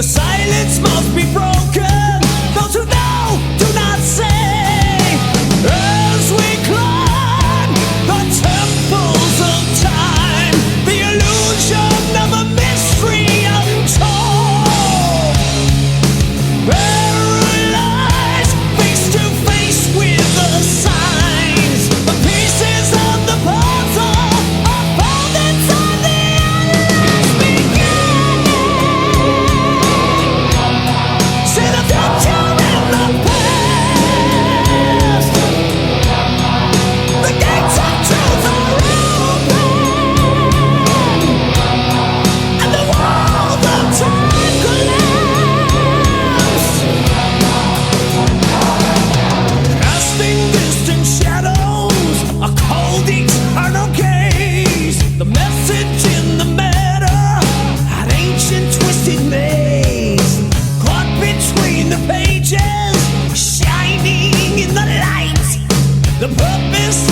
The silence must be broken. Those who know do not say. As we climb the temples of time, the illusion of a mystery untold. Paralyzed, face to face with the signs. The pieces of the puzzle are found inside the endless beginning. See the future in the past. The gates of truth are open, and the walls of time collapse. Casting distant shadows, a cold eternal gaze. The message in the matter, an ancient twisted maze. Caught between the pages, shining in the light. The purpose